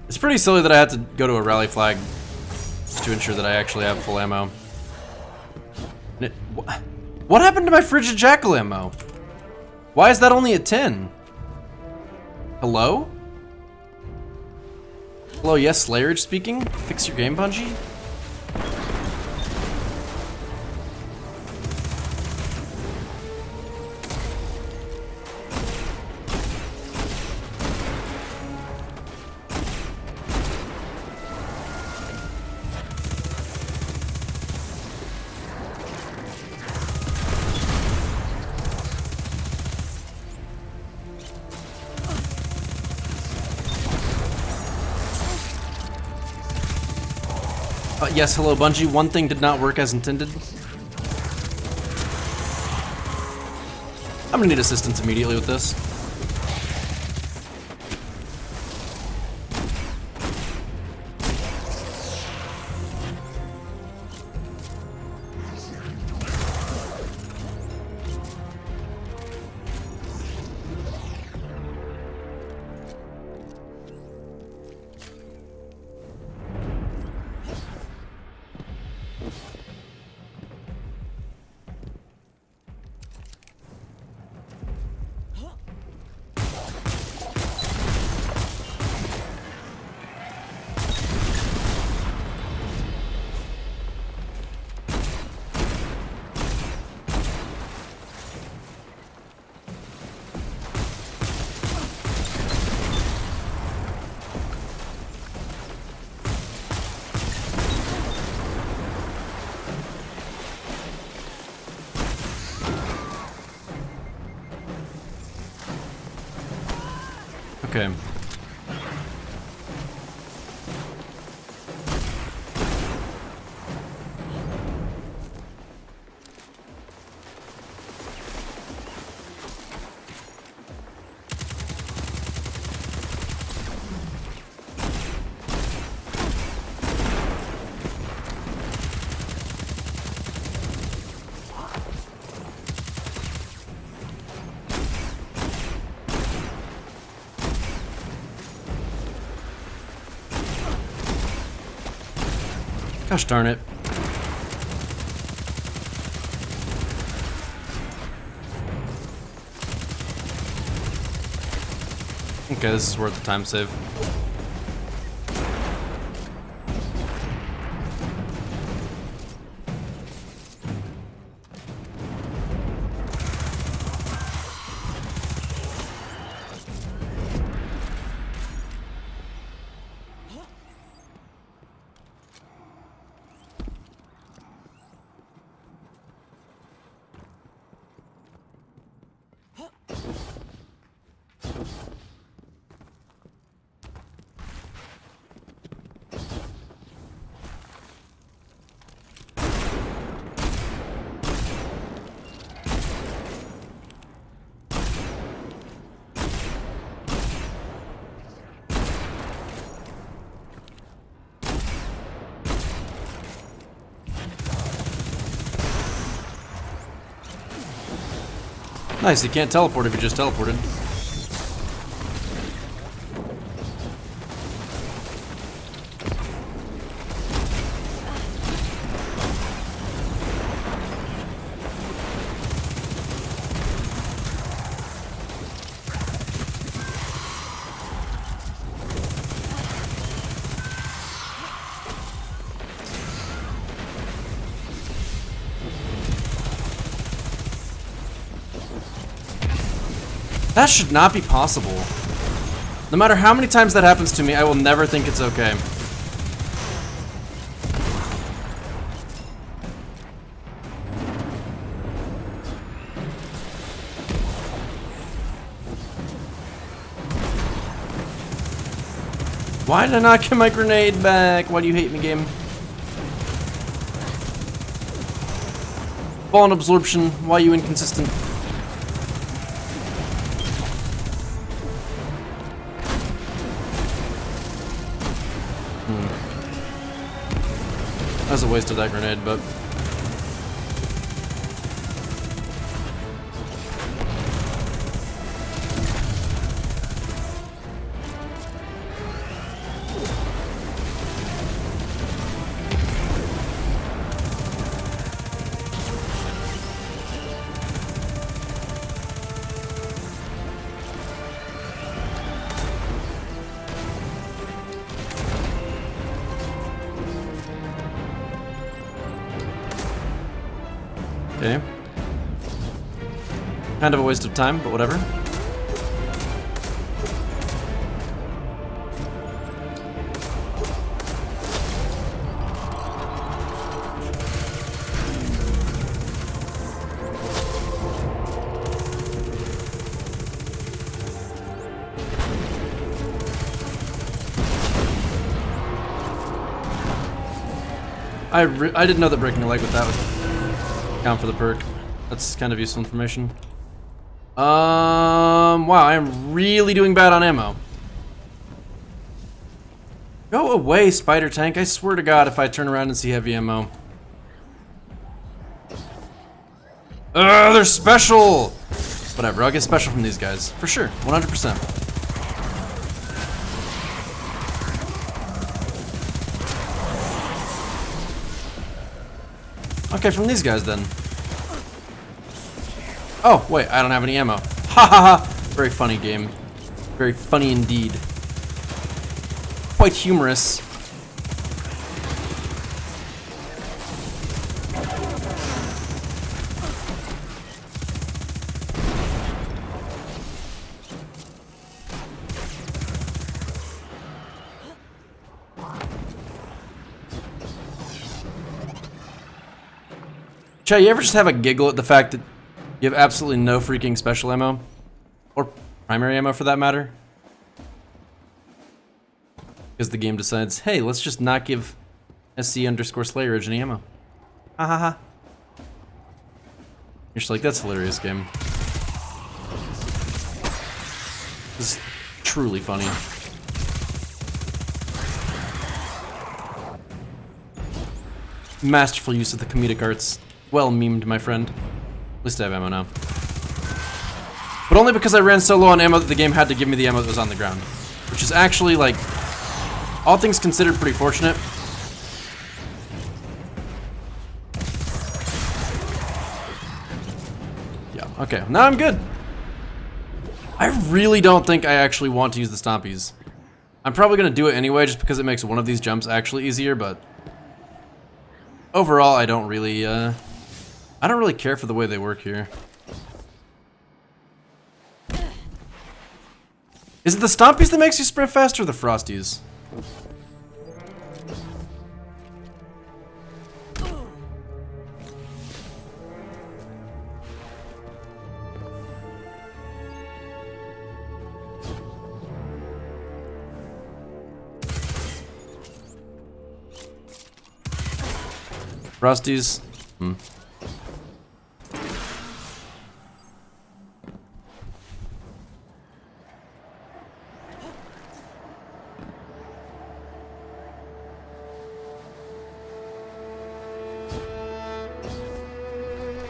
It's pretty silly that I had to go to a rally flag to ensure that I actually have full ammo. What happened to my Frigid Jackal ammo? Why is that only a 10? Hello? Hello, yes, Slayerage speaking? Fix your game, Bungie? Yes, hello Bungie. One thing did not work as intended. I'm gonna need assistance immediately with this. Okay. Gosh darn it. Okay, this is worth the time save. Nice, you can't teleport if you just teleported. That should not be possible. No matter how many times that happens to me, I will never think it's okay. Why did I not get my grenade back? Why do you hate me, game? Ball and absorption, why are you inconsistent? That was a waste of that grenade, but... Okay. Kind of a waste of time, but whatever. I didn't know that breaking a leg with that would count for the perk. That's kind of useful information. Wow, I am really doing bad on ammo. Go away, spider tank. I swear to God, if I turn around and see heavy ammo. Ugh, they're special! Whatever, I'll get special from these guys. For sure, 100%. Okay, from these guys then. Oh, wait, I don't have any ammo. Ha ha ha! Very funny game. Very funny indeed. Quite humorous. Chad, you ever just have a giggle at the fact that you have absolutely no freaking special ammo? Or primary ammo for that matter? Because the game decides, hey, let's just not give SC_Slayerage any ammo. Ha ha ha. You're just like, that's hilarious, game. This is truly funny. Masterful use of the comedic arts. Well memed, my friend. At least I have ammo now. But only because I ran so low on ammo that the game had to give me the ammo that was on the ground. Which is actually, like, all things considered, pretty fortunate. Yeah, okay, now I'm good. I really don't think I actually want to use the stompies. I'm probably gonna do it anyway just because it makes one of these jumps actually easier, but overall I don't really care for the way they work here. Is it the stompies that makes you sprint faster or the frosties? Frosties?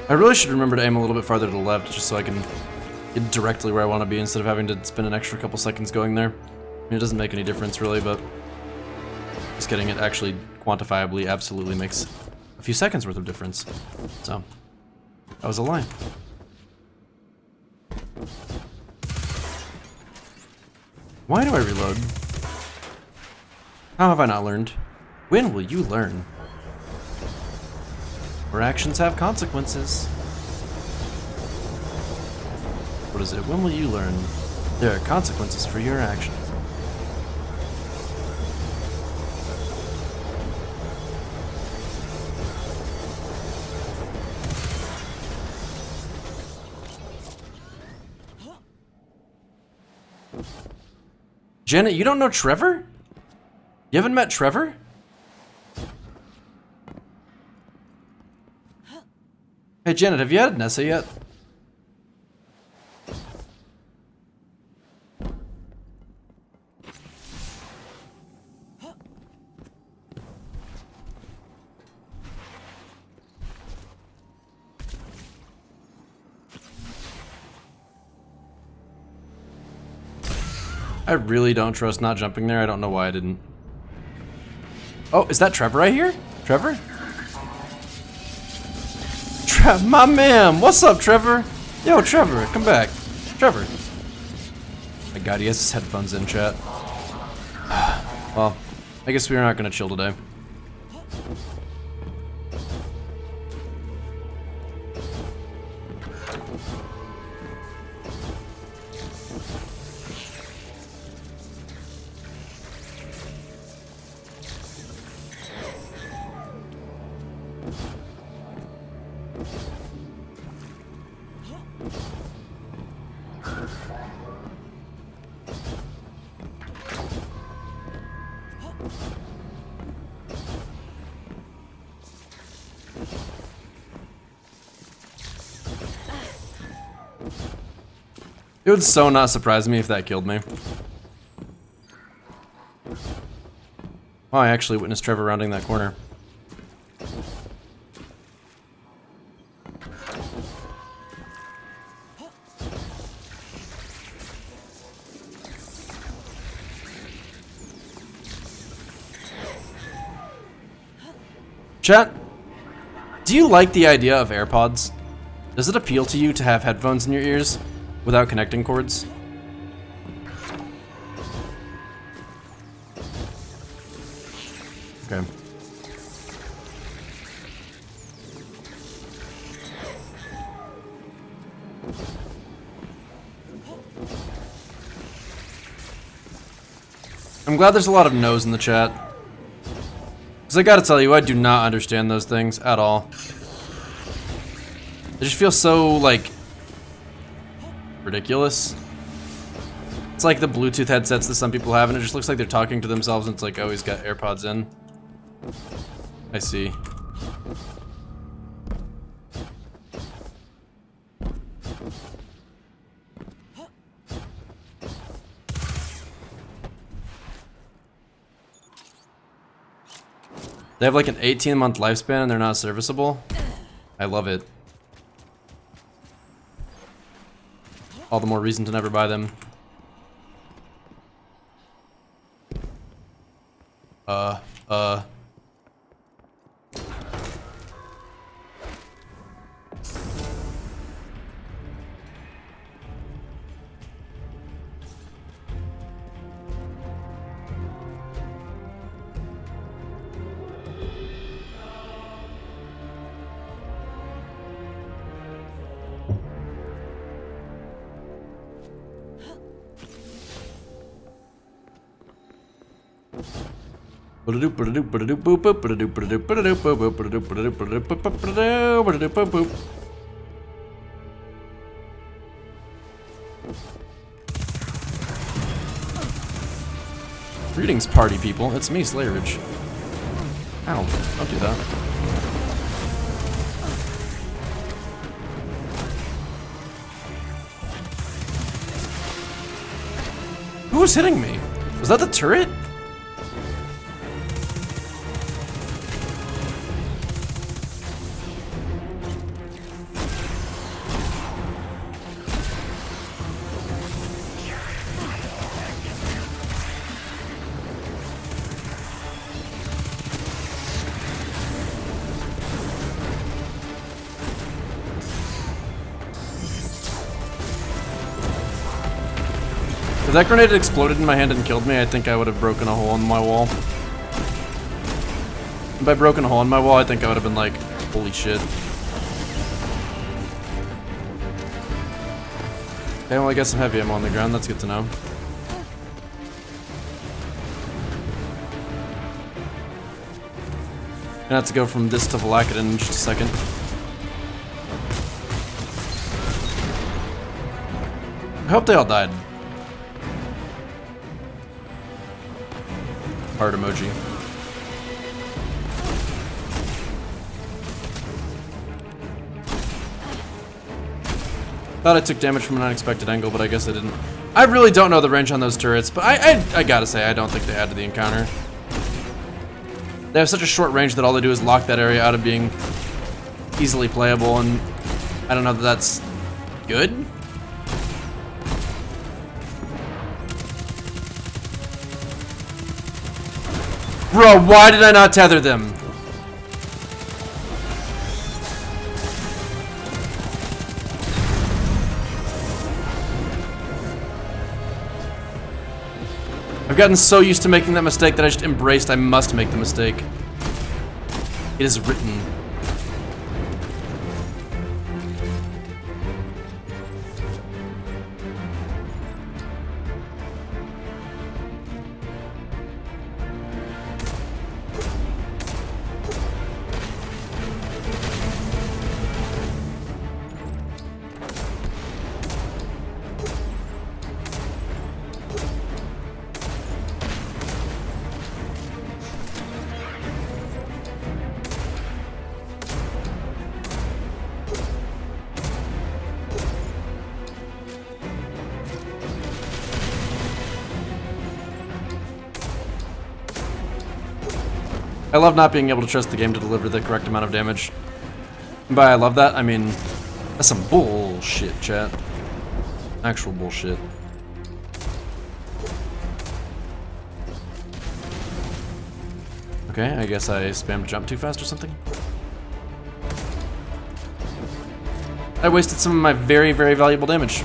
I really should remember to aim a little bit farther to the left, just so I can get directly where I want to be instead of having to spend an extra couple seconds going there. I mean, it doesn't make any difference really, but just getting it actually quantifiably absolutely makes a few seconds worth of difference. So, that was a lie. Why do I reload? How have I not learned? When will you learn? Our actions have consequences. What is it? When will you learn? There are consequences for your actions. Janet, you don't know Trevor? You haven't met Trevor? Hey Janet, have you had Nessa yet? I really don't trust not jumping there. I don't know why I didn't. Oh, is that Trevor right here? Trevor? My man! What's up, Trevor? Yo, Trevor, come back. Trevor. My god, he has his headphones in, chat. Well, I guess we're not gonna chill today. It would so not surprise me if that killed me. Oh, I actually witnessed Trevor rounding that corner. Chat, do you like the idea of AirPods? Does it appeal to you to have headphones in your ears without connecting cords? Okay. I'm glad there's a lot of no's in the chat. Because I gotta tell you, I do not understand those things at all. They just feel so, like, ridiculous. It's like the Bluetooth headsets that some people have, and it just looks like they're talking to themselves, and it's like, oh, he's got AirPods in. I see. They have like an 18-month lifespan and they're not serviceable. I love it. All the more reason to never buy them. Greetings, party people. It's me, Slayridge. Ow, don't do that. Who was hitting me? Was that the turret? If that grenade had exploded in my hand and killed me, I think I would have broken a hole in my wall. And by broken a hole in my wall, I think I would have been like, holy shit. Okay, well I got some heavy ammo on the ground, that's good to know. Gonna have to go from this to Velakadin in just a second. I hope they all died. Heart emoji. Thought I took damage from an unexpected angle, but I guess I didn't. I really don't know the range on those turrets, but I gotta say, I don't think they add to the encounter. They have such a short range that all they do is lock that area out of being easily playable, and I don't know that that's good. Bro, why did I not tether them? I've gotten so used to making that mistake that I just embraced I must make the mistake. It is written. I love not being able to trust the game to deliver the correct amount of damage. And by I love that, I mean, that's some bullshit, chat. Actual bullshit. Okay, I guess I spammed jump too fast or something. I wasted some of my very, very valuable damage.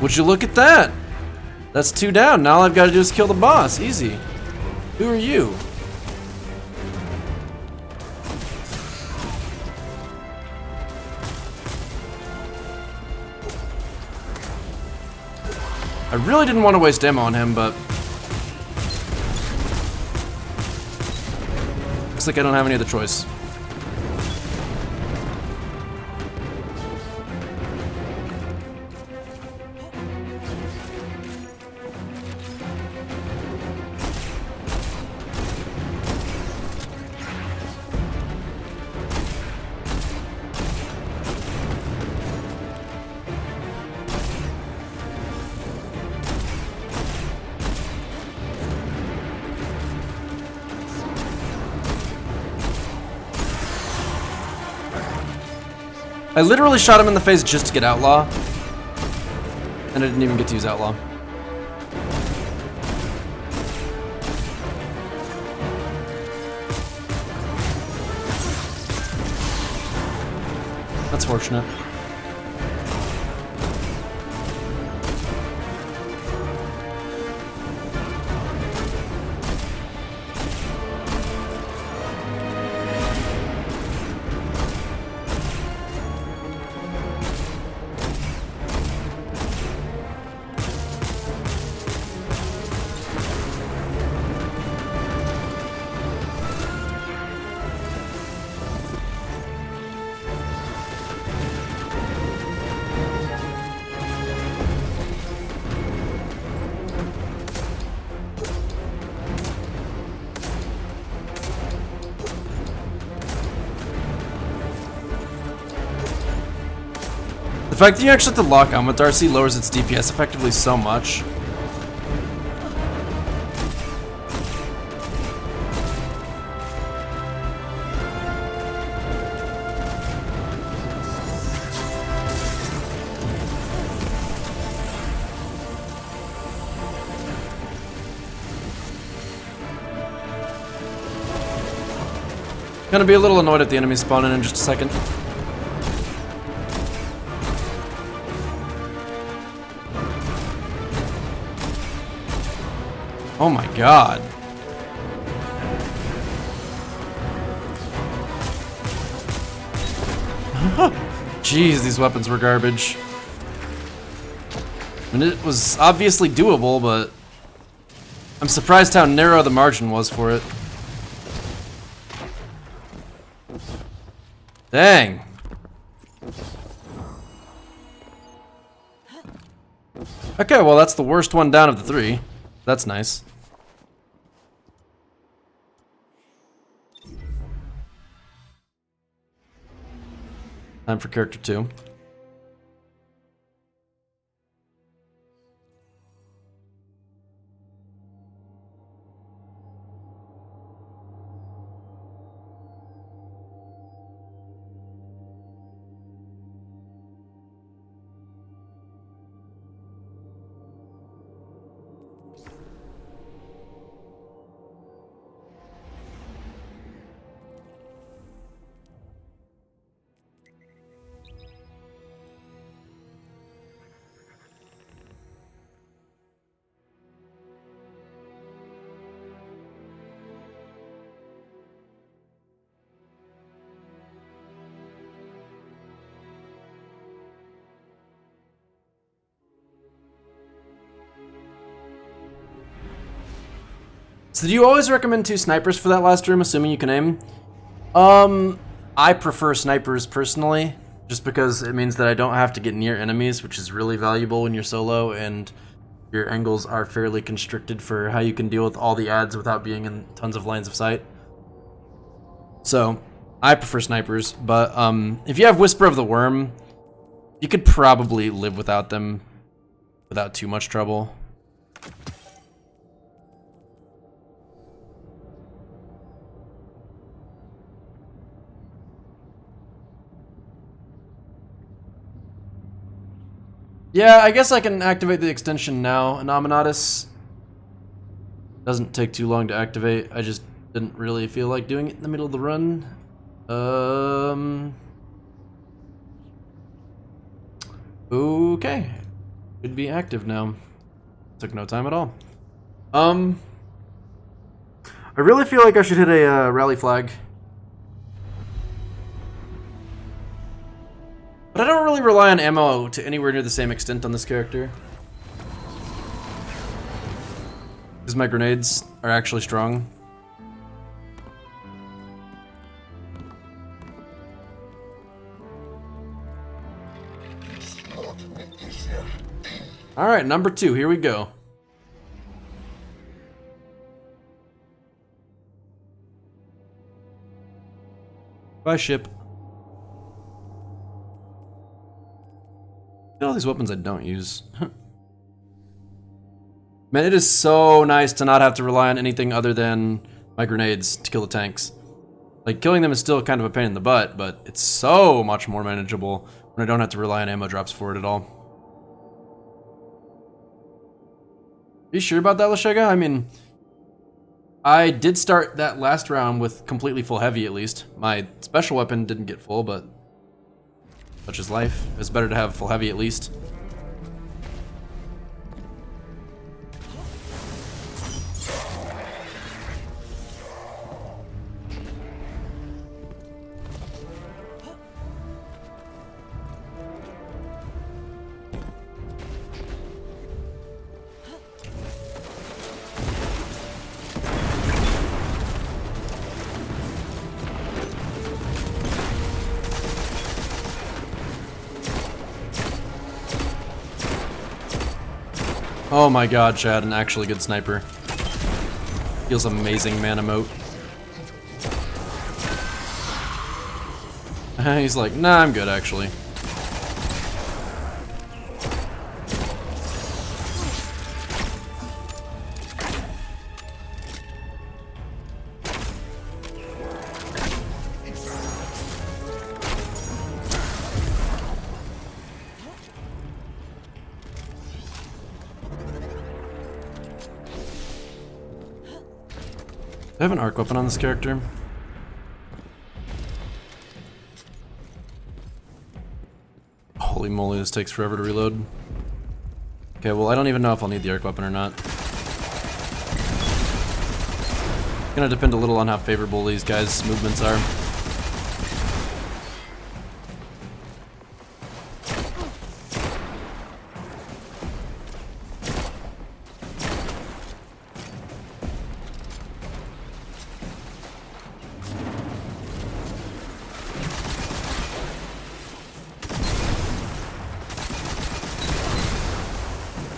Would you look at that? That's 2 down. Now all I've got to do is kill the boss. Easy. Who are you? I really didn't want to waste ammo on him, but looks like I don't have any other choice. I literally shot him in the face just to get Outlaw, and I didn't even get to use Outlaw. That's fortunate. The fact that you actually have to lock on with Darcy lowers its DPS effectively so much. Gonna be a little annoyed at the enemy spawning in just a second. Oh my god. Jeez, these weapons were garbage. I mean, it was obviously doable, but I'm surprised how narrow the margin was for it. Dang. Okay, well that's the worst one down of the 3. That's nice. Time for character 2. So do you always recommend 2 snipers for that last room, assuming you can aim? I prefer snipers personally, just because it means that I don't have to get near enemies, which is really valuable when you're solo and your angles are fairly constricted for how you can deal with all the ads without being in tons of lines of sight. So, I prefer snipers, but if you have Whisper of the Worm, you could probably live without them without too much trouble. Yeah, I guess I can activate the extension now. Anominatus doesn't take too long to activate. I just didn't really feel like doing it in the middle of the run. Okay. Should be active now. Took no time at all. I really feel like I should hit a rally flag. But I don't really rely on ammo to anywhere near the same extent on this character. Because my grenades are actually strong. Alright, number 2, here we go. Bye, ship. Look at all these weapons I don't use. Man, it is so nice to not have to rely on anything other than my grenades to kill the tanks. Like, killing them is still kind of a pain in the butt, but it's so much more manageable when I don't have to rely on ammo drops for it at all. Are you sure about that, Lashega? I mean, I did start that last round with completely full heavy, at least. My special weapon didn't get full, but such is life. It's better to have full heavy at least. Oh my god, Chad, an actually good sniper. Feels amazing, man emote. He's like, nah, I'm good actually. I have an arc weapon on this character. Holy moly, this takes forever to reload. Okay, well, I don't even know if I'll need the arc weapon or not. It's gonna depend a little on how favorable these guys' movements are.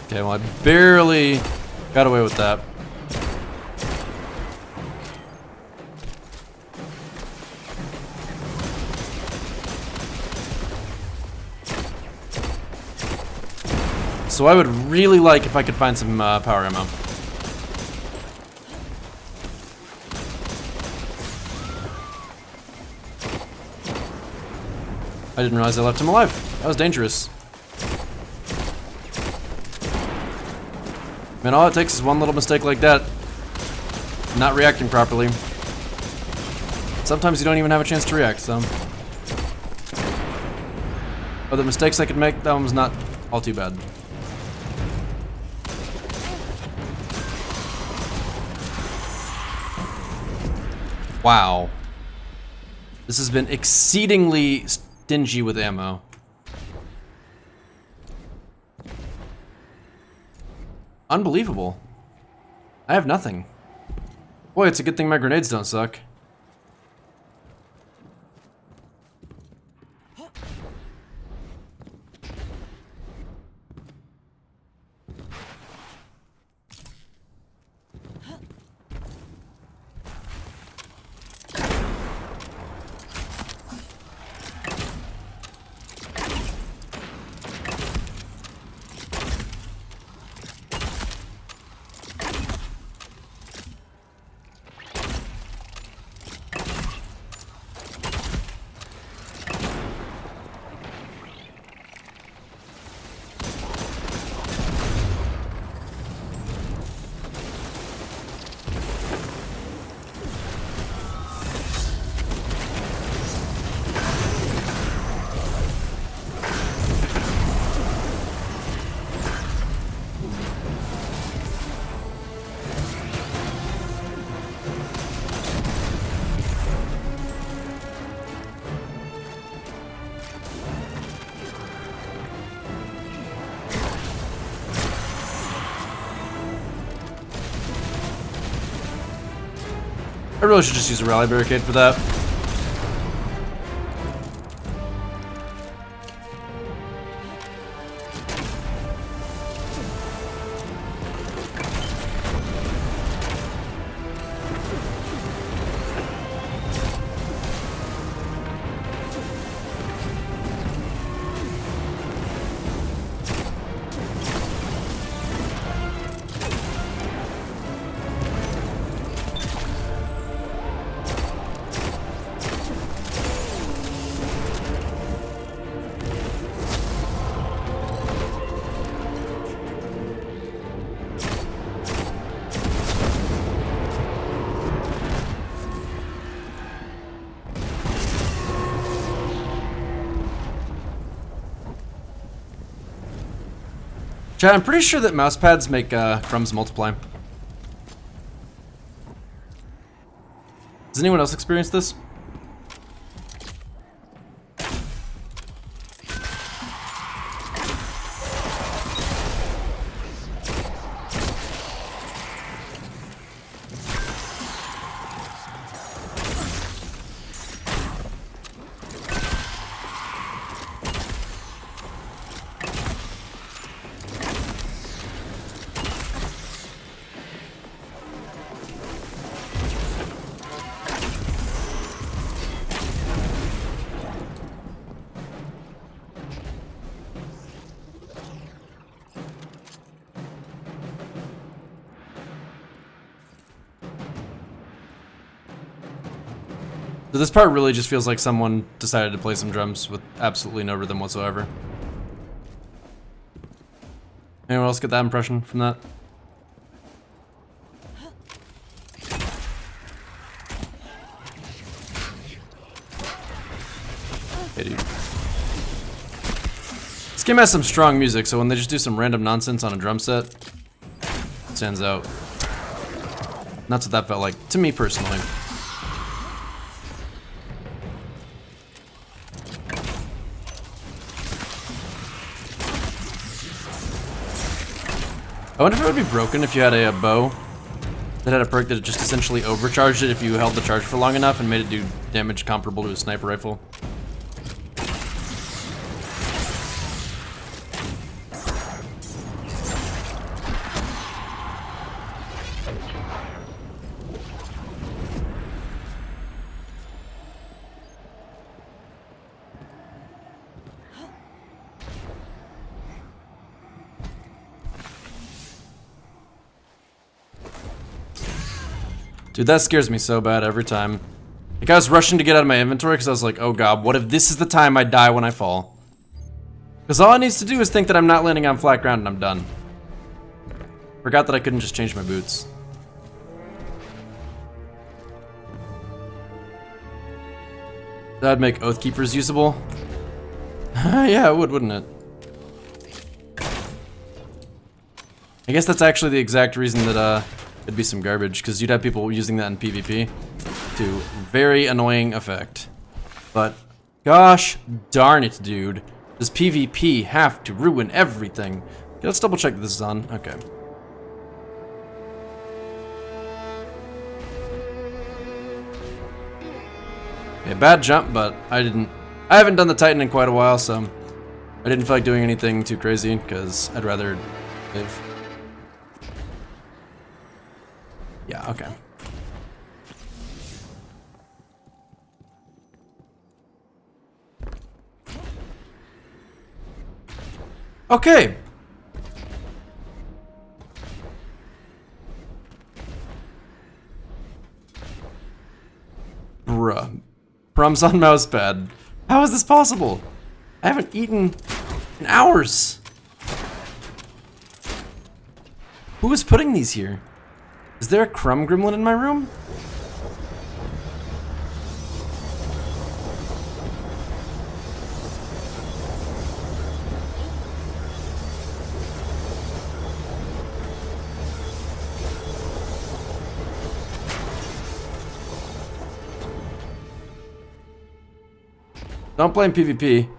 Okay, well, I barely got away with that. So I would really like if I could find some power ammo. I didn't realize I left him alive. That was dangerous. Man, all it takes is one little mistake like that. Not reacting properly. Sometimes you don't even have a chance to react, so. Other mistakes I could make, that one was not all too bad. Wow. This has been exceedingly stingy with ammo. Unbelievable. I have nothing. Boy, it's a good thing my grenades don't suck. I really should just use a rally barricade for that. Chat, I'm pretty sure that mouse pads make crumbs multiply. Has anyone else experienced this? So this part really just feels like someone decided to play some drums with absolutely no rhythm whatsoever. Anyone else get that impression from that? Hey, dude. This game has some strong music, so when they just do some random nonsense on a drum set, it stands out. And that's what that felt like, to me personally. I wonder if it would be broken if you had a bow that had a perk that just essentially overcharged it if you held the charge for long enough and made it do damage comparable to a sniper rifle. Dude, that scares me so bad every time. Like, I was rushing to get out of my inventory because I was like, oh god, what if this is the time I die when I fall? Because all it needs to do is think that I'm not landing on flat ground and I'm done. Forgot that I couldn't just change my boots. That'd make Oathkeepers usable. Yeah, it would, wouldn't it? I guess that's actually the exact reason that, it'd be some garbage, because you'd have people using that in PvP to very annoying effect. But, gosh darn it, dude. Does PvP have to ruin everything? Okay, let's double check that this is on. Okay. Okay, bad jump, but I haven't done the Titan in quite a while, so I didn't feel like doing anything too crazy, because I'd rather live. Yeah, okay. Okay. Bruh. Crumbs on mousepad. How is this possible? I haven't eaten in hours. Who is putting these here? Is there a crumb gremlin in my room? Don't blame PvP.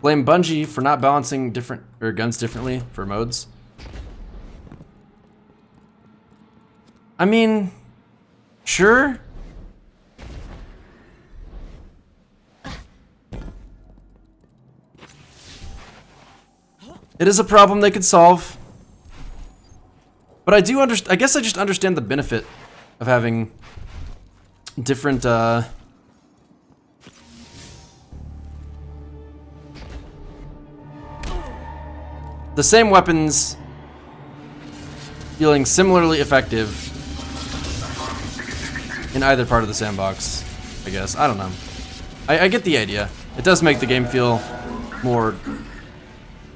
Blame Bungie for not balancing guns differently for modes. I mean, Sure. It is a problem they could solve. But I do I guess I just understand the benefit of having different, the same weapons feeling similarly effective in either part of the sandbox, I guess. I don't know. I get the idea. It does make the game feel more,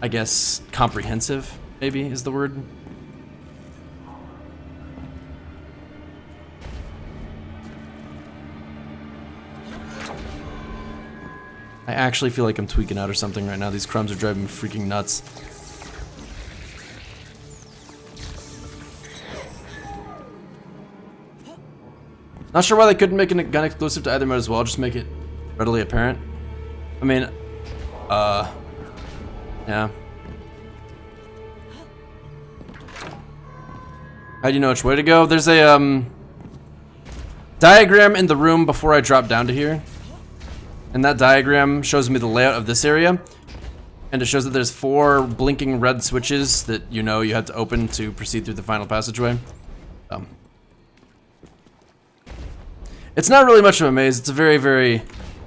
I guess, comprehensive, maybe is the word. I actually feel like I'm tweaking out or something right now. These crumbs are driving me freaking nuts. Not sure why they couldn't make a gun exclusive to either mode as well, just make it readily apparent. I mean, yeah. How do you know which way to go? There's a, diagram in the room before I drop down to here. And that diagram shows me the layout of this area. And it shows that there's 4 blinking red switches that you know you have to open to proceed through the final passageway. It's not really much of a maze. It's a very, very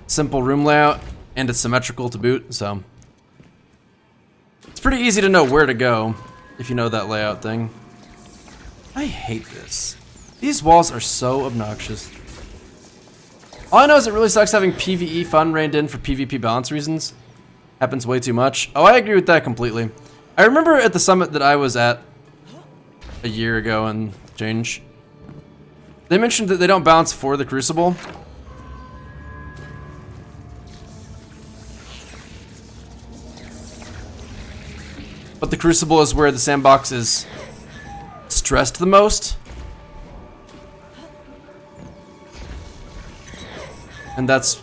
simple room layout, and it's symmetrical to boot, so it's pretty easy to know where to go if you know that layout thing. I hate this. These walls are so obnoxious. All I know is it really sucks having PvE fun reined in for PvP balance reasons. Happens way too much. Oh, I agree with that completely. I remember at the summit that I was at a year ago and change, they mentioned that they don't balance for the Crucible. But the Crucible is where the sandbox is stressed the most. And that's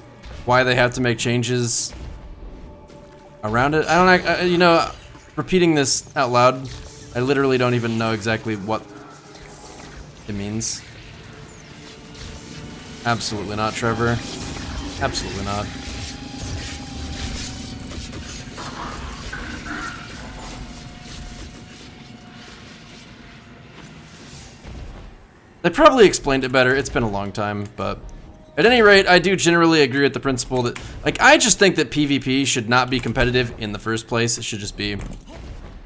why they have to make changes around it. I don't, you know, repeating this out loud, I literally don't even know exactly what it means. Absolutely not, Trevor. Absolutely not. They probably explained it better. It's been a long time, but at any rate, I do generally agree with the principle that, like, I just think that PvP should not be competitive in the first place. It should just be,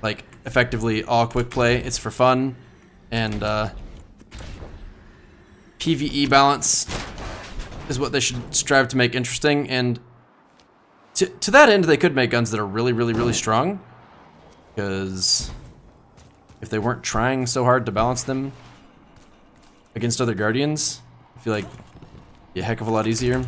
like, effectively all quick play. It's for fun, and PvE balance is what they should strive to make interesting, and to that end, they could make guns that are really, really, really strong, because if they weren't trying so hard to balance them against other Guardians, I feel like it'd be a heck of a lot easier.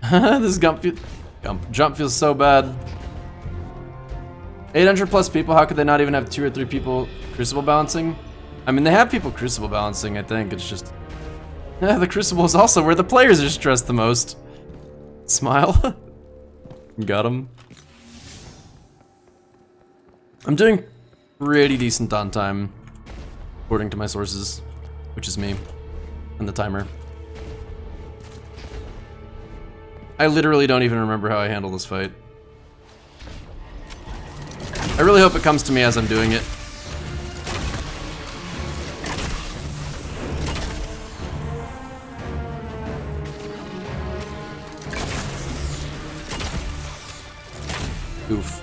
This jump feels so bad. 800 plus people, how could they not even have 2 or 3 people Crucible balancing? I mean, they have people Crucible balancing, I think. It's just, yeah, the Crucible is also where the players are stressed the most. Smile. Got him. I'm doing pretty decent on time, according to my sources, which is me and the timer. I literally don't even remember how I handle this fight. I really hope it comes to me as I'm doing it. Oof.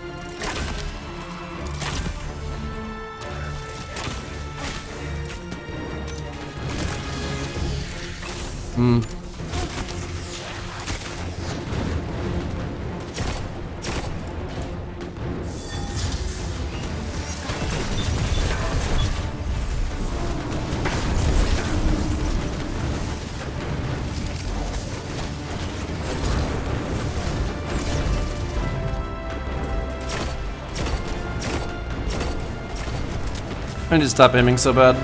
I need to stop aiming so bad.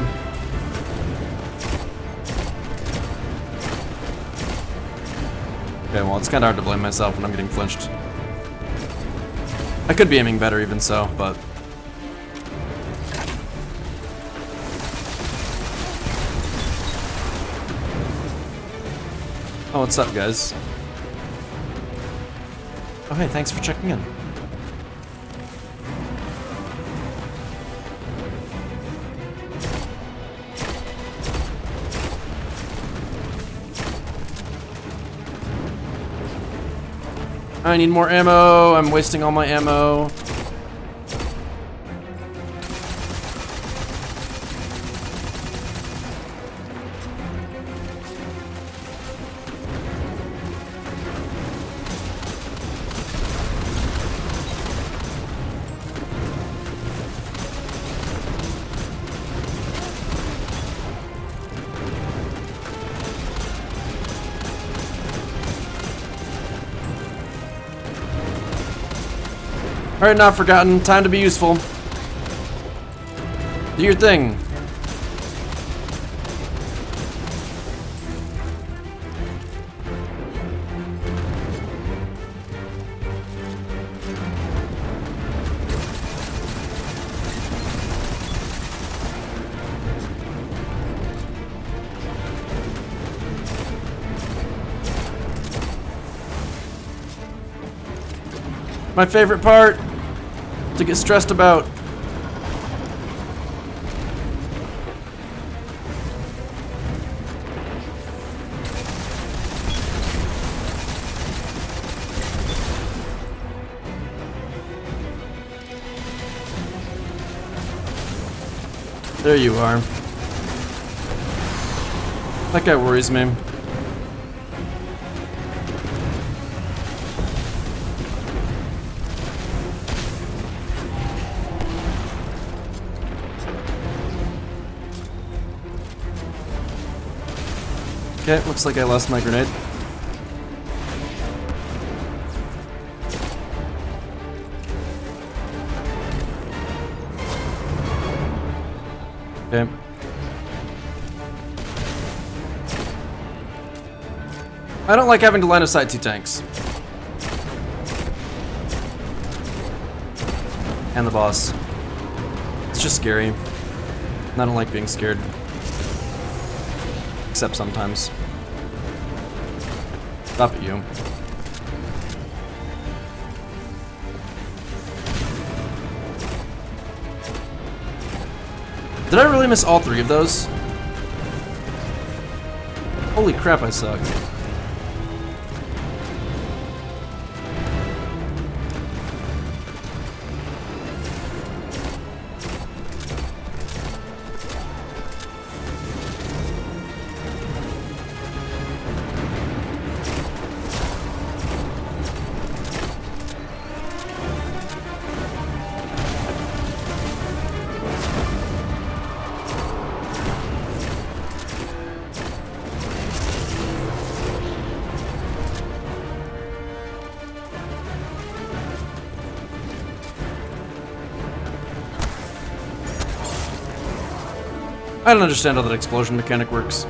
Okay, well, it's kind of hard to blame myself when I'm getting flinched. I could be aiming better even so, but... Oh, what's up, guys? Oh, hey, thanks for checking in. I need more ammo. I'm wasting all my ammo. Alright, not forgotten. Time to be useful. Do your thing. My favorite part to get stressed about. There you are. That guy worries me. Okay, looks like I lost my grenade. Okay. I don't like having to line of sight 2 tanks. And the boss. It's just scary. And I don't like being scared. Except sometimes. Stop it, you. Did I really miss all 3 of those? Holy crap, I suck. I don't understand how that explosion mechanic works.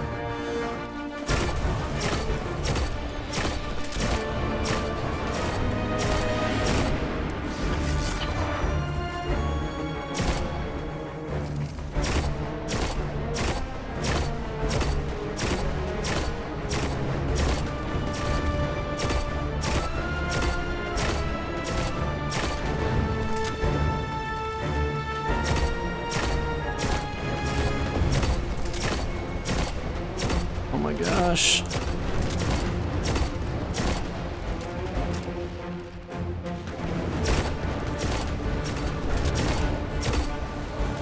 Oh my gosh.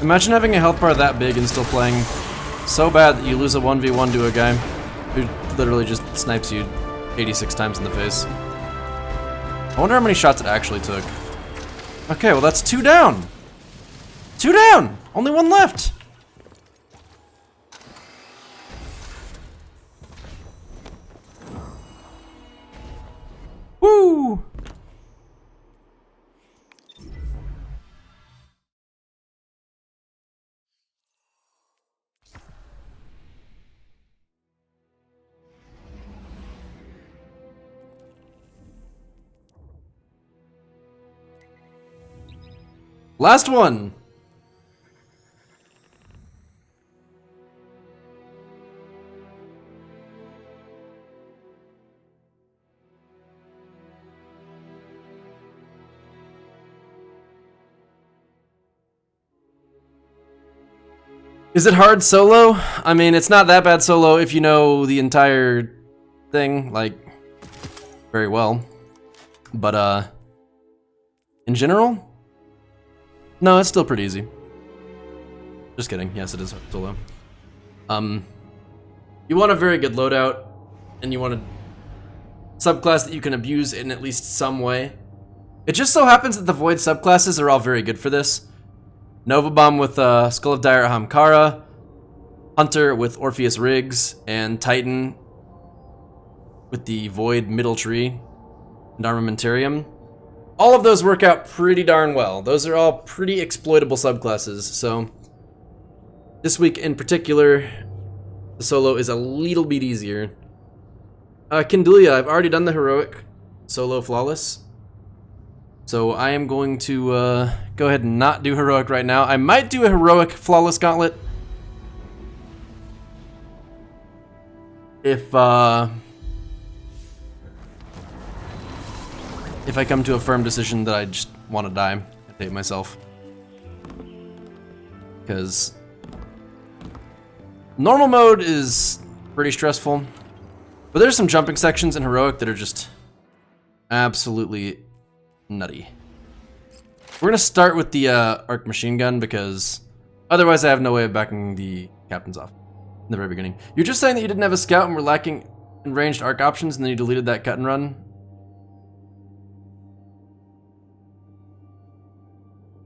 Imagine having a health bar that big and still playing so bad that you lose a 1v1 to a guy who literally just snipes you 86 times in the face. I wonder how many shots it actually took. Okay, well that's 2 down. 2 down! Only 1 left! Woo! Last one. Is it hard solo? I mean, it's not that bad solo if you know the entire thing, like, very well. But, in general? No, it's still pretty easy. Just kidding. Yes, it is hard solo. You want a very good loadout, and you want a subclass that you can abuse in at least some way. It just so happens that the Void subclasses are all very good for this. Nova Bomb with Skull of Dire Ahamkara, Hunter with Orpheus Riggs, and Titan with the Void Middle Tree and Armamentarium. All of those work out pretty darn well. Those are all pretty exploitable subclasses, so this week in particular, the solo is a little bit easier. Kindulia, I've already done the heroic solo flawless. So I am going to go ahead and not do heroic right now. I might do a heroic flawless gauntlet if I come to a firm decision that I just want to die and hate myself. Because normal mode is pretty stressful, but there's some jumping sections in heroic that are just absolutely nutty. We're gonna start with the arc machine gun because otherwise I have no way of backing the captains off in the very beginning. You're just saying that you didn't have a scout and were lacking in ranged arc options and then you deleted that cut and run?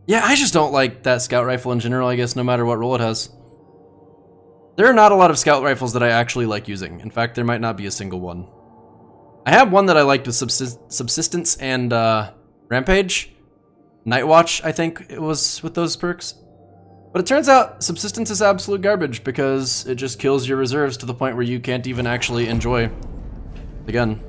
Yeah, I just don't like that scout rifle in general, I guess, no matter what role it has. There are not a lot of scout rifles that I actually like using. In fact, there might not be a single one. I have one that I liked with Subsistence and Rampage. Night Watch, I think it was with those perks. But it turns out Subsistence is absolute garbage because it just kills your reserves to the point where you can't even actually enjoy the gun.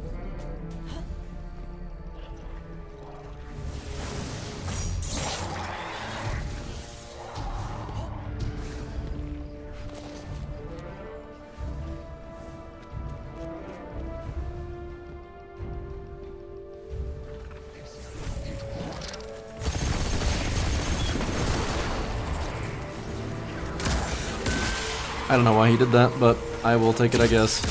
I don't know why he did that, but I will take it, I guess.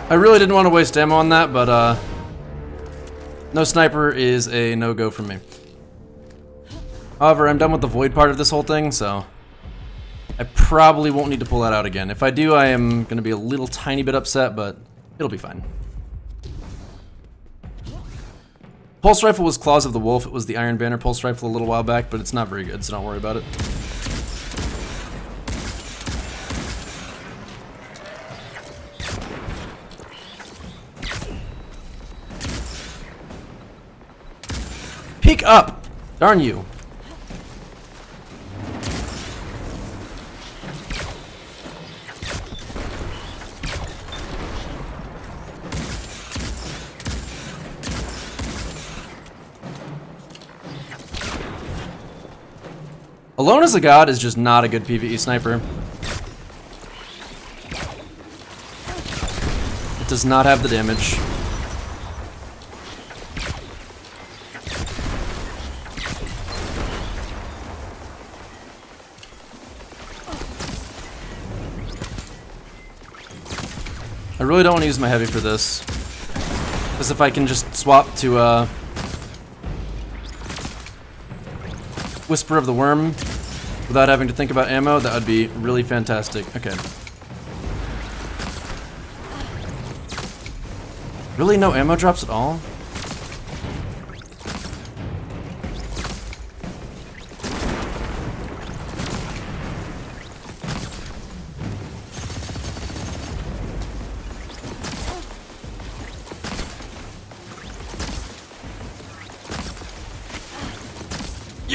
I really didn't want to waste ammo on that, but no sniper is a no-go for me. However, I'm done with the void part of this whole thing, so I probably won't need to pull that out again. If I do, I am going to be a little tiny bit upset, but it'll be fine. Pulse rifle was Claws of the Wolf. It was the Iron Banner pulse rifle a little while back, but it's not very good, so don't worry about it. Peek up! Darn you. Alone as a God is just not a good PvE sniper. It does not have the damage. I really don't want to use my heavy for this, because if I can just swap to Whisper of the Worm without having to think about ammo, that would be really fantastic. Okay. Really no ammo drops at all?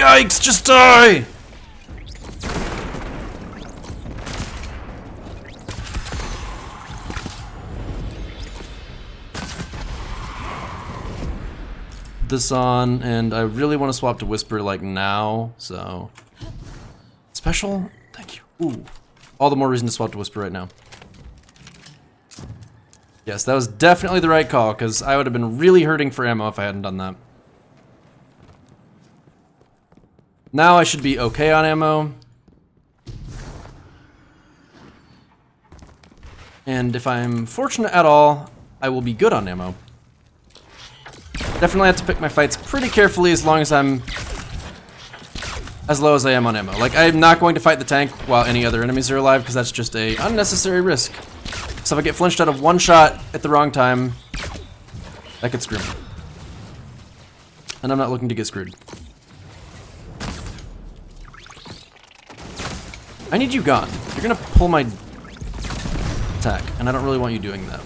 Yikes, just die! This on, and I really want to swap to Whisper like now, so... Special? Thank you. Ooh. All the more reason to swap to Whisper right now. Yes, that was definitely the right call, because I would have been really hurting for ammo if I hadn't done that. Now I should be okay on ammo. And if I'm fortunate at all, I will be good on ammo. Definitely have to pick my fights pretty carefully as long as I'm as low as I am on ammo. Like, I'm not going to fight the tank while any other enemies are alive, because that's just a unnecessary risk. So if I get flinched out of one shot at the wrong time, that could screw me. And I'm not looking to get screwed. I need you gone. You're gonna pull my attack, and I don't really want you doing that.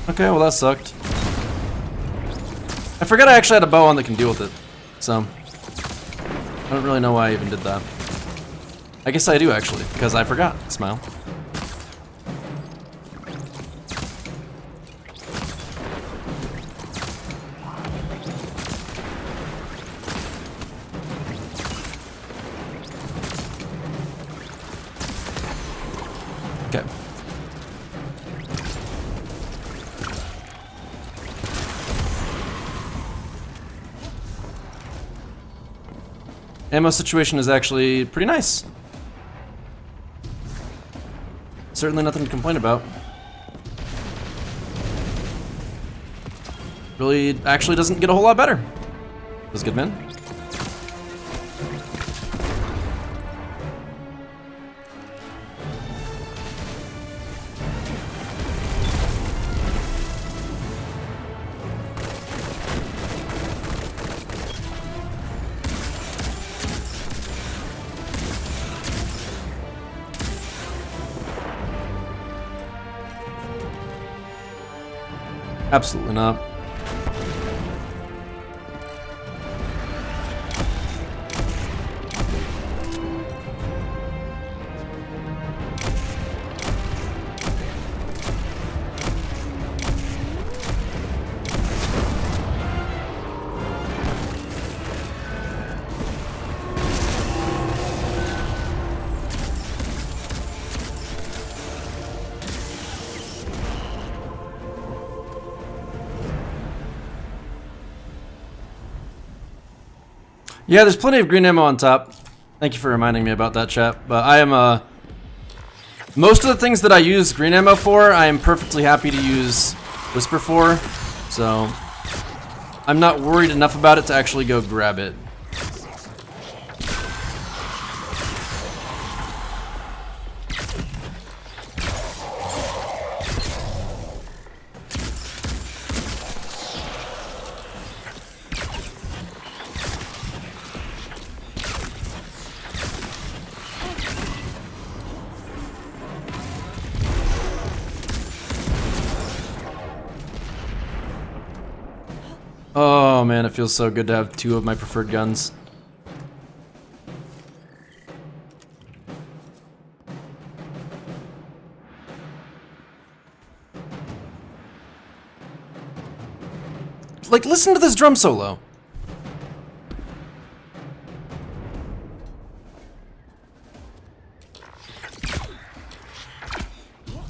Okay, well that sucked. I forgot I actually had a bow on that can deal with it, so I don't really know why I even did that. I guess I do actually, because I forgot. Smile. Okay. Ammo situation is actually pretty nice. Certainly nothing to complain about. Really, actually doesn't get a whole lot better. That's good, man. Absolutely not. Yeah, there's plenty of green ammo on top. Thank you for reminding me about that, chat. But I am, most of the things that I use green ammo for, I am perfectly happy to use Whisper for. So, I'm not worried enough about it to actually go grab it. Oh man, it feels so good to have two of my preferred guns. Like, listen to this drum solo.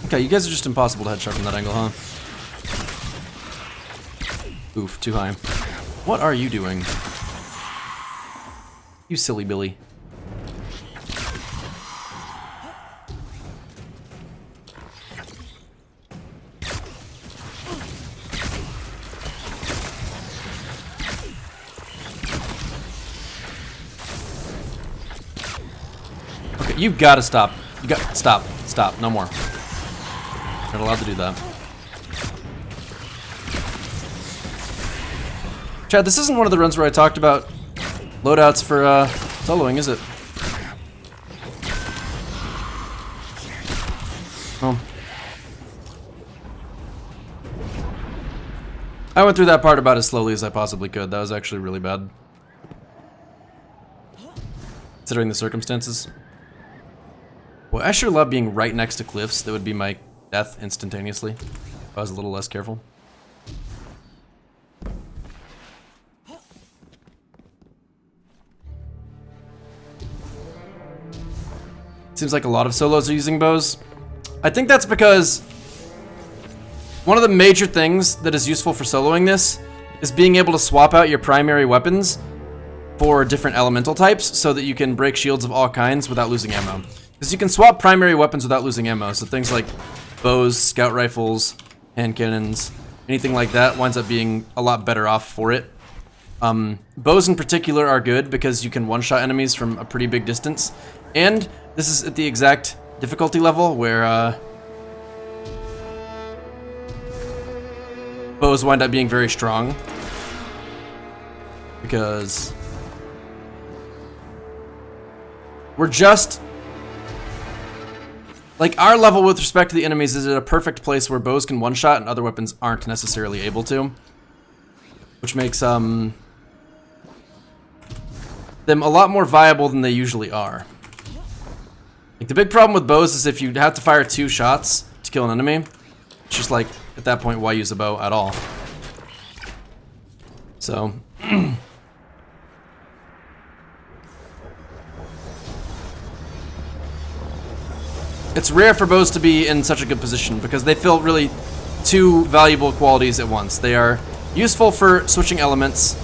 Okay, you guys are just impossible to headshot from that angle, huh? Oof, too high. What are you doing? You silly Billy. You gotta stop. Stop. No more. Not allowed to do that. Chad, this isn't one of the runs where I talked about loadouts for soloing, is it? Oh. I went through that part about as slowly as I possibly could. That was actually really bad. Considering the circumstances. Well, I sure love being right next to cliffs. That would be my death instantaneously. If I was a little less careful. Seems like a lot of solos are using bows. I think that's because one of the major things that is useful for soloing this is being able to swap out your primary weapons for different elemental types so that you can break shields of all kinds without losing ammo. Because you can swap primary weapons without losing ammo, so things like bows, scout rifles, hand cannons, anything like that winds up being a lot better off for it. Bows in particular are good because you can one-shot enemies from a pretty big distance, and this is at the exact difficulty level where bows wind up being very strong because we're just like our level with respect to the enemies is at a perfect place where bows can one-shot and other weapons aren't necessarily able to, which makes them a lot more viable than they usually are. Like, the big problem with bows is if you have to fire 2 shots to kill an enemy, it's just like, at that point, why use a bow at all? So... it's rare for bows to be in such a good position because they fill really 2 valuable qualities at once. They are useful for switching elements,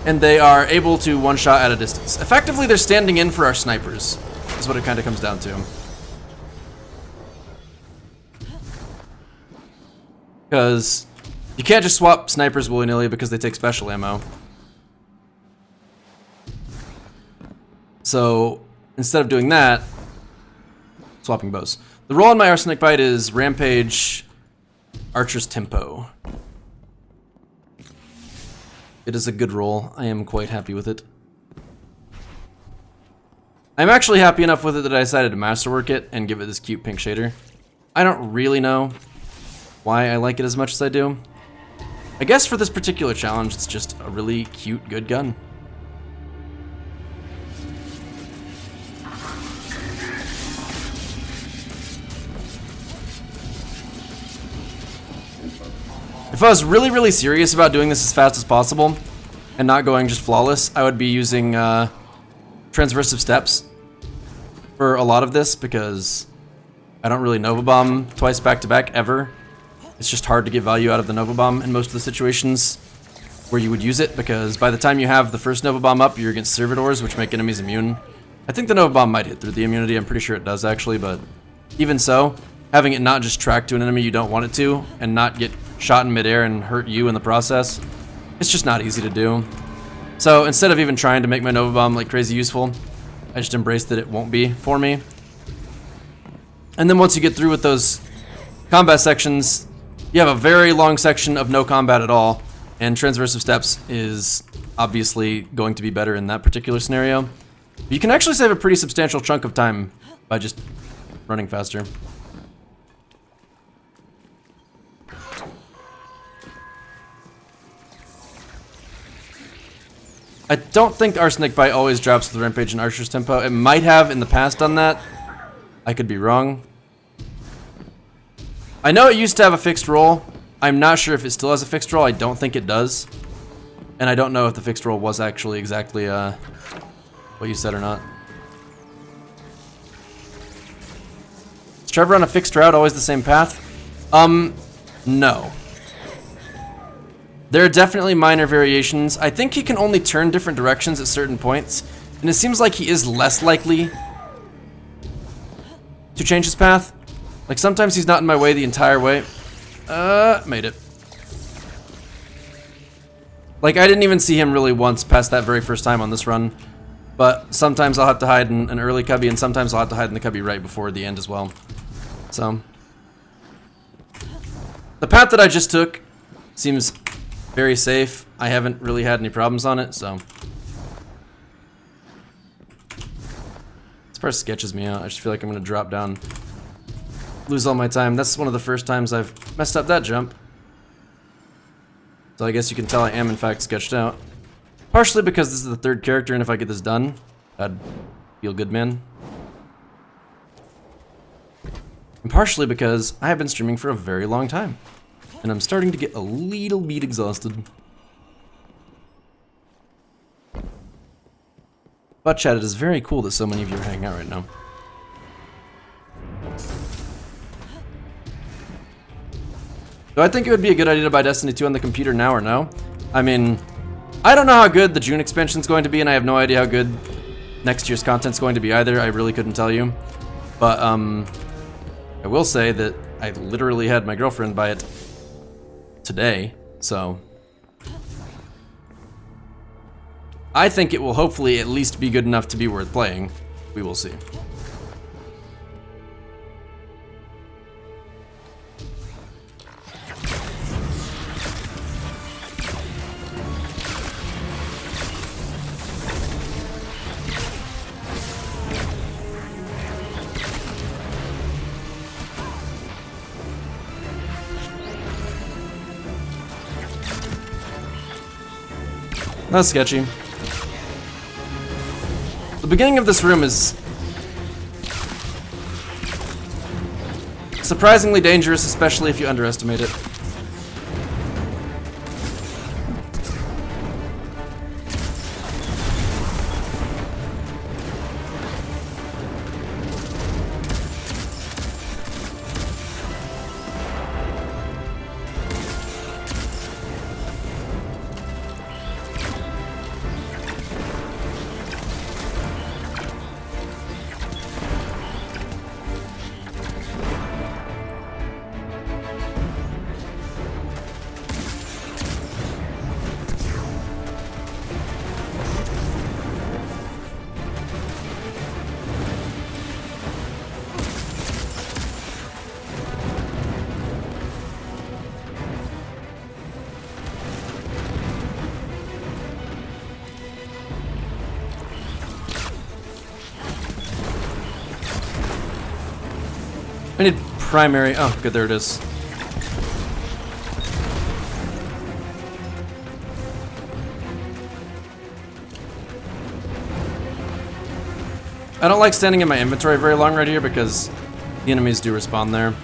and they are able to one-shot at a distance. Effectively, they're standing in for our snipers, is what it kind of comes down to. Because you can't just swap snipers willy-nilly because they take special ammo. So, instead of doing that, swapping bows. The roll on my Arsenic Bite is Rampage Archer's Tempo. It is a good roll. I am quite happy with it. I'm actually happy enough with it that I decided to masterwork it and give it this cute pink shader. I don't really know why I like it as much as I do. I guess for this particular challenge, it's just a really cute, good gun. If I was really, really serious about doing this as fast as possible and not going just flawless, I would be using transversive steps for a lot of this because I don't really Nova Bomb twice back to back ever. It's just hard to get value out of the Nova Bomb in most of the situations where you would use it because by the time you have the first Nova Bomb up, you're against servitors, which make enemies immune. I think the Nova Bomb might hit through the immunity. I'm pretty sure it does actually, but even so, having it not just track to an enemy you don't want it to and not get shot in midair and hurt you in the process, it's just not easy to do. So instead of even trying to make my Nova Bomb like crazy useful, I just embrace that it won't be for me. And then once you get through with those combat sections, you have a very long section of no combat at all, and transversive steps is obviously going to be better in that particular scenario. But you can actually save a pretty substantial chunk of time by just running faster. I don't think Arsenic Bite always drops the Rampage and Archer's Tempo. It might have in the past done that. I could be wrong. I know it used to have a fixed roll. I'm not sure if it still has a fixed roll. I don't think it does. And I don't know if the fixed roll was actually exactly what you said or not. Is Trevor on a fixed route always the same path? No. There are definitely minor variations. I think he can only turn different directions at certain points, and it seems like he is less likely to change his path. Like sometimes he's not in my way the entire way. Made it. Like I didn't even see him really once past that very first time on this run. But sometimes I'll have to hide in an early cubby, and sometimes I'll have to hide in the cubby right before the end as well. So the path that I just took seems very safe. I haven't really had any problems on it, so this part sketches me out. I just feel like I'm gonna drop down, lose all my time. That's one of the first times I've messed up that jump. So I guess you can tell I am in fact sketched out. Partially because this is the third character, and if I get this done, I'd feel good, man. And partially because I have been streaming for a very long time, and I'm starting to get a little bit exhausted. But chat, it is very cool that so many of you are hanging out right now. Do I think it would be a good idea to buy Destiny 2 on the computer now or no? I mean, I don't know how good the June expansion is going to be, and I have no idea how good next year's content's going to be either. I really couldn't tell you. But I will say that I literally had my girlfriend buy it today, so I think it will hopefully at least be good enough to be worth playing. We will see. That's sketchy. The beginning of this room is surprisingly dangerous, especially if you underestimate it. I need primary. Oh, good, there it is. I don't like standing in my inventory very long right here because the enemies do respawn there.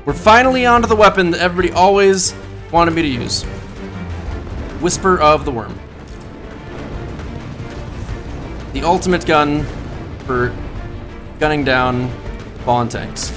We're finally onto the weapon that everybody always wanted me to use. Whisper of the Worm. The ultimate gun for gunning down fallen tanks.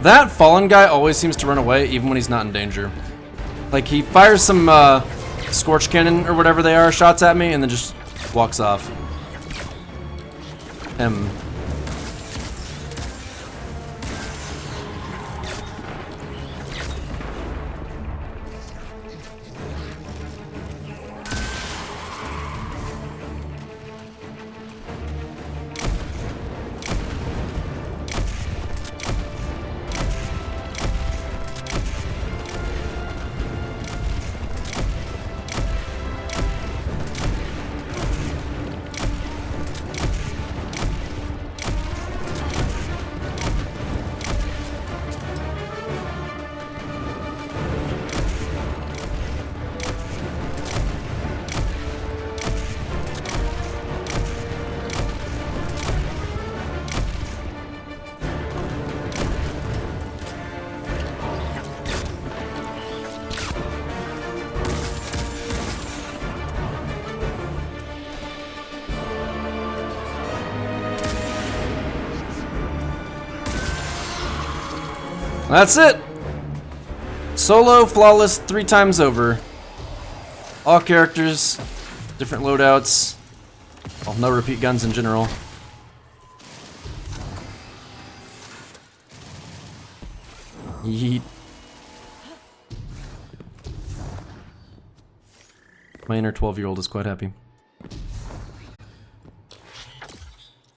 That fallen guy always seems to run away even when he's not in danger. Like, he fires some scorch cannon or whatever they are, shots at me, and then just walks off. That's it! Solo, flawless, 3 times over. All characters, different loadouts. Well, no repeat guns in general. Yeet. My inner 12-year-old is quite happy.